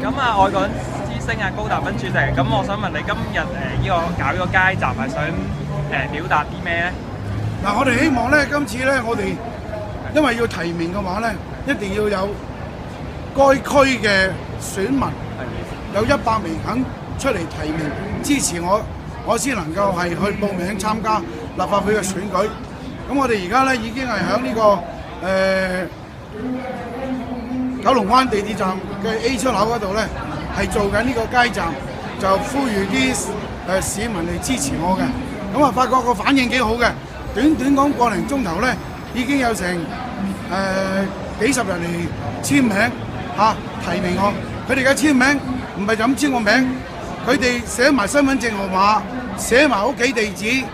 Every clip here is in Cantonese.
咁啊，愛港之星啊，高達芬主席，咁我想問你今日搞呢個街站係想表達啲咩咧？嗱，我哋希望咧，今次咧，我哋因為要提名嘅話咧，一定要有該區嘅選民有100名肯出嚟提名支持我先能夠係去報名參加立法會嘅選舉。咁我哋而家咧已經係喺呢個九龍灣地鐵站嘅 A 出口嗰度咧，係做緊呢個街站，就呼籲啲市民嚟支持我嘅。咁啊，發覺個反應幾好嘅，短講個零鐘頭咧，已經有成幾十人嚟簽名提名我。佢哋嘅簽名唔係就咁簽個名，佢哋寫埋身份證號碼，寫埋屋企地址，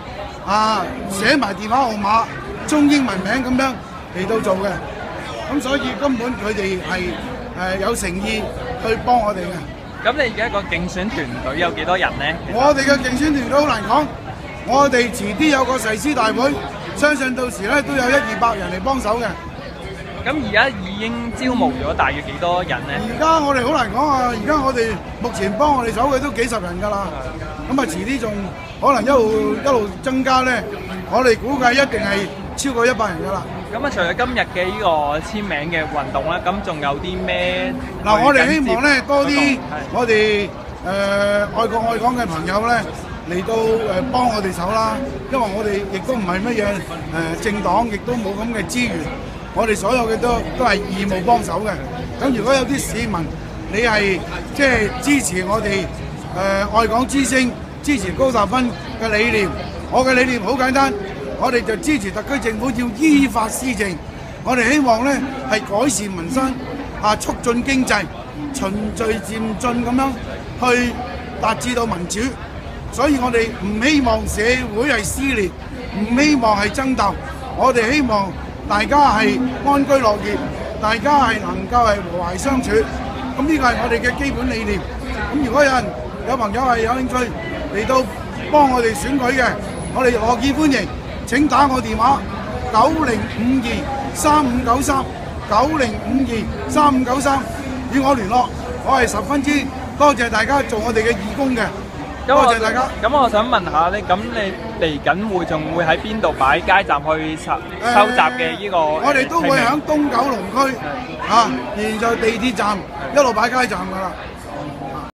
寫埋電話號碼，中英文名咁樣嚟到做嘅。咁所以根本佢哋係有誠意去幫我哋嘅。咁你而家個競選團隊有幾多人呢？我哋嘅競選團隊好難講，我哋遲啲有個誓師大會，相信到時咧都有100-200人嚟幫手嘅。咁而家已經招募咗大約幾多人呢？而家我哋好難講啊！而家我哋目前幫我哋手嘅都幾十人㗎啦。咁啊，遲啲仲可能一路增加咧，我哋估計一定係超過100人㗎啦。咁啊，除咗今日嘅呢個簽名嘅運動咧，咁仲有啲咩？嗱，我哋希望咧多啲我哋愛國愛港嘅朋友咧嚟到幫我哋手啦，因為我哋亦都唔係乜嘢政黨，亦都冇咁嘅資源，我哋所有嘅都係義務幫手嘅。咁如果有啲市民你係即係支持我哋愛港之星，支持高達芬嘅理念，我嘅理念好簡單。我哋就支持特區政府要依法施政，我哋希望咧係改善民生，促進經濟，循序漸進咁樣去達至到民主。所以我哋唔希望社會係撕裂，唔希望係爭鬥，我哋希望大家係安居樂業，大家係能夠係和諧相處。咁呢個係我哋嘅基本理念。咁如果有朋友係有興趣嚟到幫我哋選舉嘅，我哋樂意歡迎。請打我電話90523593，90523593與我聯絡。我係十分之多謝大家做我哋嘅義工嘅，多謝大家。咁我想問下咧，咁你嚟緊仲會喺邊度擺街站去收集嘅呢個？我哋都會喺東九龍區，然後地鐵站一路擺街站㗎啦。